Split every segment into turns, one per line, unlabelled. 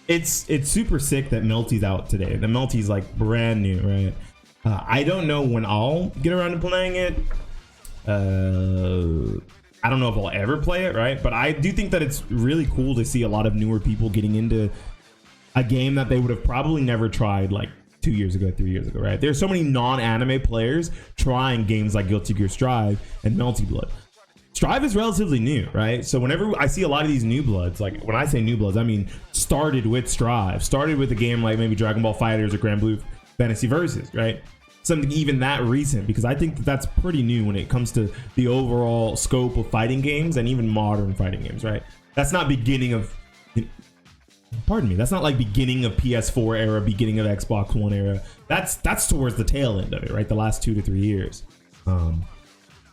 It's super sick that Melty's out today. The Melty's like brand new, right? I don't know when I'll get around to playing it. I don't know if I'll ever play it, right? But I do think that it's really cool to see a lot of newer people getting into a game that they would have probably never tried like 2 years ago, 3 years ago, right? There's so many non-anime players trying games like Guilty Gear Strive and Melty Blood. Strive is relatively new, right? So whenever I see a lot of these new bloods, like when I say new bloods, I mean started with Strive, started with a game like maybe Dragon Ball FighterZ or Grand Blue Fantasy Versus, right? Something even that recent, because I think that that's pretty new when it comes to the overall scope of fighting games and even modern fighting games, right? That's not beginning of, pardon me, that's not like beginning of PS4 era, beginning of Xbox One era. That's towards the tail end of it, right? The last 2 to 3 years.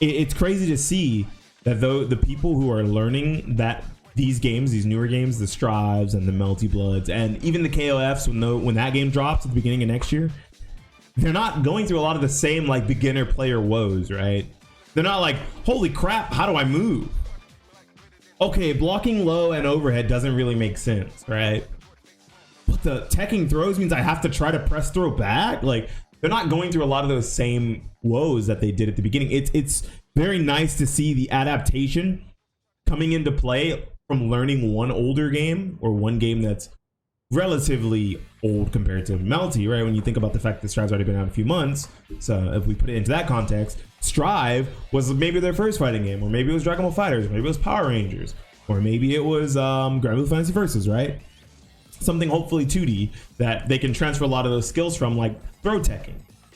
It's crazy to see that though the people who are learning that these games, these newer games, the Strives and the Melty Bloods, and even the KOFs, when that game drops at the beginning of next year, they're not going through a lot of the same like beginner player woes, right? They're not like, holy crap, how do I move? Okay, blocking low and overhead doesn't really make sense, right? But the teching throws means I have to try to press throw back. Like, they're not going through a lot of those same woes that they did at the beginning. It's very nice to see the adaptation coming into play from learning one older game, or one game that's relatively old compared to Melty, right? When you think about the fact that Strive's already been out a few months. So if we put it into that context, Strive was maybe their first fighting game, or maybe it was Dragon Ball FighterZ, or maybe it was Power Rangers, or maybe it was Grand Blue Fantasy Versus, right? Something hopefully 2D that they can transfer a lot of those skills from, like throw teching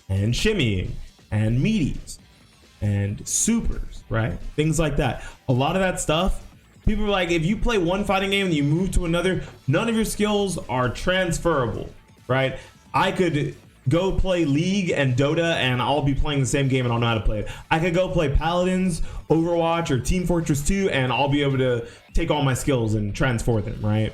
and shimmying and meaties and supers, right? Things like that. A lot of that stuff, people are like, if you play one fighting game and you move to another, none of your skills are transferable, right? I could go play League and Dota and I'll be playing the same game and I'll know how to play it. I could go play Paladins, Overwatch, or Team Fortress 2 and I'll be able to take all my skills and transfer them, right?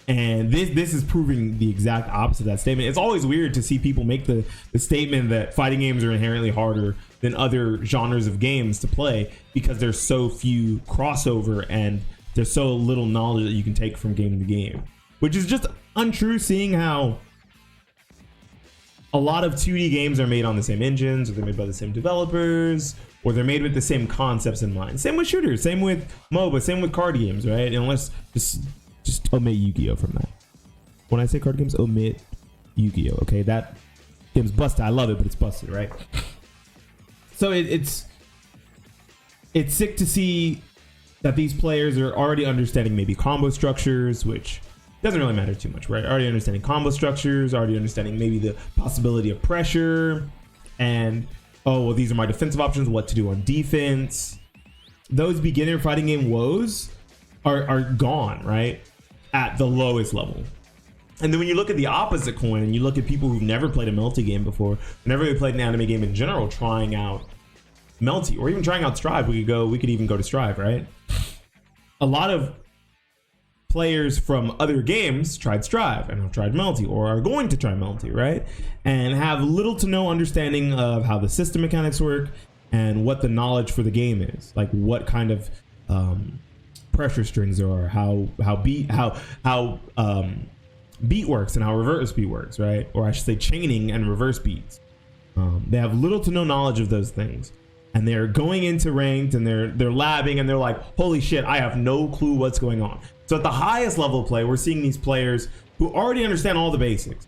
And this is proving the exact opposite of that statement. It's always weird to see people make the statement that fighting games are inherently harder than other genres of games to play because there's so few crossover and there's so little knowledge that you can take from game to game, which is just untrue, seeing how a lot of 2D games are made on the same engines, or they're made by the same developers, or they're made with the same concepts in mind. Same with shooters, same with MOBA, same with card games, right? Unless just omit Yu-Gi-Oh from that. When I say card games, omit Yu-Gi-Oh. Okay, that game's busted. I love it, but it's busted, right? So it's sick to see that these players are already understanding maybe combo structures, which doesn't really matter too much, right? Already understanding combo structures, already understanding maybe the possibility of pressure, and oh, well, these are my defensive options, what to do on defense. Those beginner fighting game woes are gone, right? At the lowest level. And then when you look at the opposite coin and you look at people who've never played a Melty game before, never really played an anime game in general, trying out Melty or even trying out Strive, we could even go to Strive, right? A lot of players from other games tried Strive and have tried Melty or are going to try Melty, right? And have little to no understanding of how the system mechanics work and what the knowledge for the game is, like what kind of pressure strings there are, how beat works and how reverse beat works, right? Or I should say chaining and reverse beats. They have little to no knowledge of those things, and they're going into ranked and they're labbing and they're like, holy shit, I have no clue what's going on. So at the highest level of play, we're seeing these players who already understand all the basics,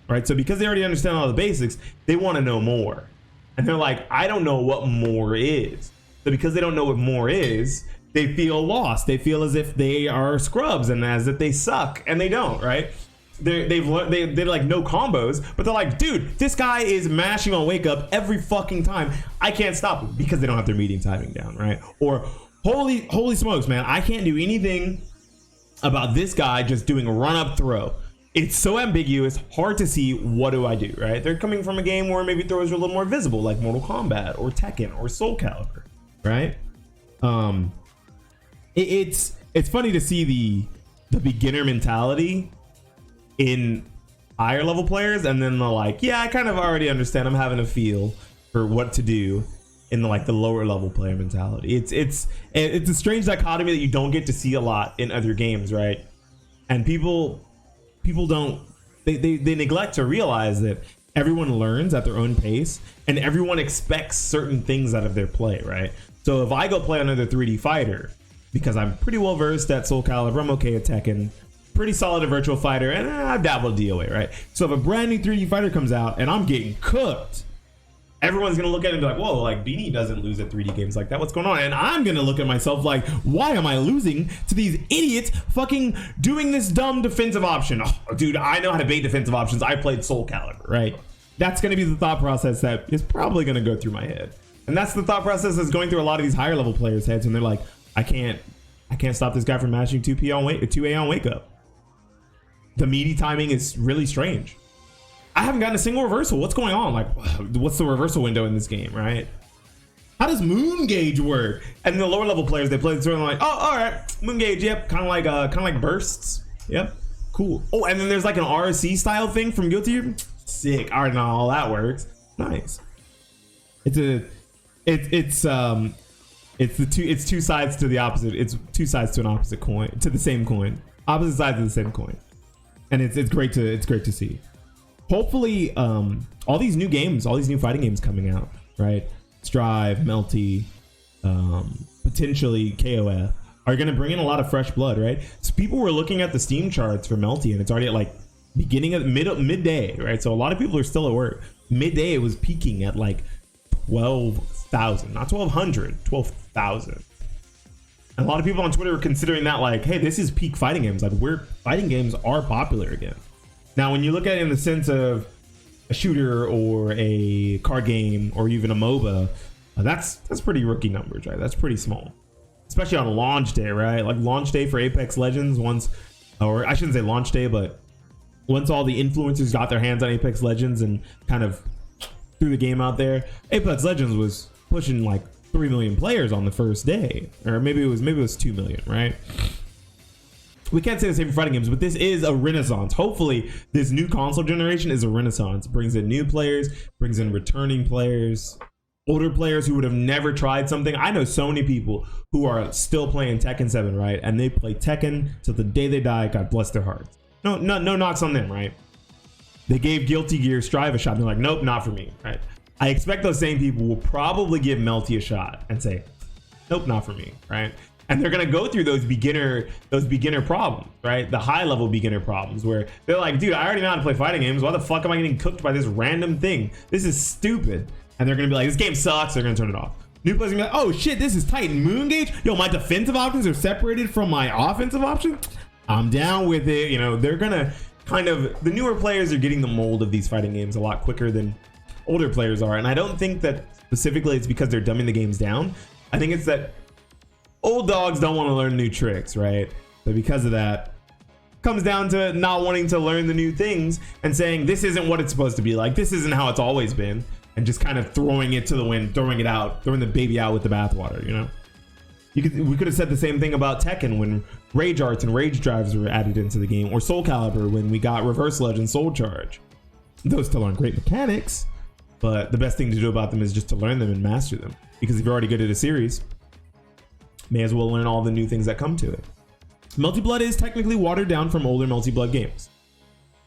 right? So because they already understand all the basics, they want to know more, and they're like, I don't know what more is. So because they don't know what more is, they feel lost. They feel as if they are scrubs and as if they suck, and they don't, right? They're like no combos, but they're like, dude, this guy is mashing on wake up every fucking time. I can't stop him, because they don't have their meeting timing down, right? Or holy smokes, man, I can't do anything about this guy just doing a run up throw. It's so ambiguous, hard to see what do I do, right? They're coming from a game where maybe throws are a little more visible, like Mortal Kombat or Tekken or Soul Calibur, right? It's funny to see the beginner mentality in higher level players, and then they're like, yeah, I kind of already understand. I'm having a feel for what to do in the lower level player mentality. It's a strange dichotomy that you don't get to see a lot in other games, right? And people people don't, they neglect to realize that everyone learns at their own pace and everyone expects certain things out of their play, right? So if I go play another 3D fighter, because I'm pretty well versed at Soul Calibur, I'm okay at Tekken, pretty solid at Virtual Fighter, and I've dabbled DOA, right? So if a brand new 3D fighter comes out and I'm getting cooked, everyone's gonna look at it and be like, whoa, like Beanie doesn't lose at 3D games like that. What's going on? And I'm gonna look at myself like, why am I losing to these idiots fucking doing this dumb defensive option? Oh, dude, I know how to bait defensive options. I played Soul Calibur, right? That's gonna be the thought process that is probably gonna go through my head. And that's the thought process that's going through a lot of these higher level players' heads when they're like, I can't stop this guy from mashing 2A on wake up. The meaty timing is really strange. I haven't gotten a single reversal. What's going on? Like, what's the reversal window in this game, right? How does moon gauge work? And the lower level players, they play this and like, oh, all right, moon gauge, yep, kind of like bursts, yep, cool. Oh, and then there's like an RC style thing from Guilty Gear. Sick. I already know how all that works. Nice. It's two sides to the opposite. It's two sides to an opposite coin, to the same coin, opposite sides of the same coin, and it's great to see. Hopefully, all these new games, all these new fighting games coming out, right? Strive, Melty, potentially KOF, are going to bring in a lot of fresh blood, right? So people were looking at the Steam charts for Melty, and it's already at like beginning of midday, right? So a lot of people are still at work. Midday, it was peaking at like 12,000, not 1,200, 12,000. And a lot of people on Twitter were considering that like, hey, this is peak fighting games. Like, fighting games are popular again. Now, when you look at it in the sense of a shooter or a card game or even a MOBA, that's pretty rookie numbers, right? That's pretty small, especially on launch day, right? Like launch day for Apex Legends, or I shouldn't say launch day, but once all the influencers got their hands on Apex Legends and kind of threw the game out there, Apex Legends was pushing like 3 million players on the first day, or maybe it was 2 million, right? We can't say the same for fighting games, but this is a renaissance. Hopefully, this new console generation is a renaissance. It brings in new players, brings in returning players, older players who would have never tried something. I know so many people who are still playing Tekken 7, right? And they play Tekken till the day they die. God bless their hearts. No knocks on them, right? They gave Guilty Gear Strive a shot. And they're like, nope, not for me, right? I expect those same people will probably give Melty a shot and say, nope, not for me, right? And they're gonna go through those beginner problems, right? The high level beginner problems where they're like, dude, I already know how to play fighting games. Why the fuck am I getting cooked by this random thing? This is stupid. And they're gonna be like, this game sucks. They're gonna turn it off. New players are gonna be like, oh shit, this is tight. Moon gauge. Yo, my defensive options are separated from my offensive options. I'm down with it. You know, they're gonna the newer players are getting the mold of these fighting games a lot quicker than older players are. And I don't think that specifically it's because they're dumbing the games down. I think it's that old dogs don't want to learn new tricks, right? But because of that, comes down to not wanting to learn the new things and saying this isn't what it's supposed to be like. This isn't how it's always been, and just kind of throwing it to the wind, throwing the baby out with the bathwater. You know, we could have said the same thing about Tekken when Rage Arts and Rage Drives were added into the game, or Soul Calibur when we got Reverse Legend Soul Charge. Those still aren't great mechanics, but the best thing to do about them is just to learn them and master them. Because if you're already good at a series, may as well learn all the new things that come to it. Melty Blood is technically watered down from older Melty Blood games.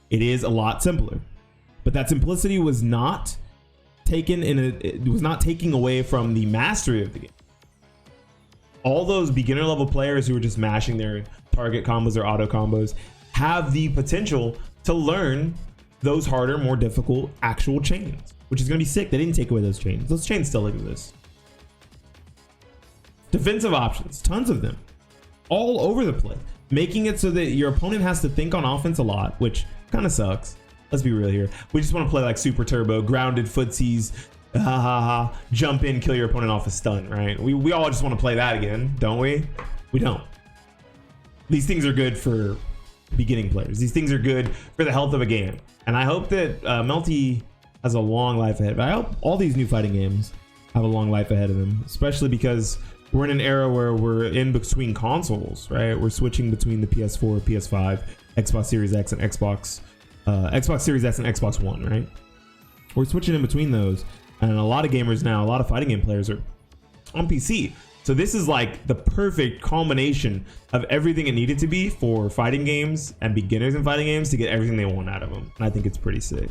It is a lot simpler, but that simplicity was not taking away from the mastery of the game. All those beginner level players who are just mashing their target combos or auto combos have the potential to learn those harder, more difficult actual chains, which is going to be sick. They didn't take away those chains. Those chains still exist. Defensive options, tons of them, all over the place, making it so that your opponent has to think on offense a lot, which kind of sucks. Let's be real here. We just want to play like Super Turbo, grounded footsies, jump in, kill your opponent off a stun, right? We all just want to play that again, don't we? We don't. These things are good for beginning players. These things are good for the health of a game. And I hope that Melty has a long life ahead. But I hope all these new fighting games have a long life ahead of them, especially because we're in an era where we're in between consoles, right? We're switching between the PS4, PS5, Xbox Series X, and Xbox Series S and Xbox One, right? We're switching in between those. And a lot of gamers now, a lot of fighting game players are on PC. So this is like the perfect culmination of everything it needed to be for fighting games and beginners in fighting games to get everything they want out of them. And I think it's pretty sick.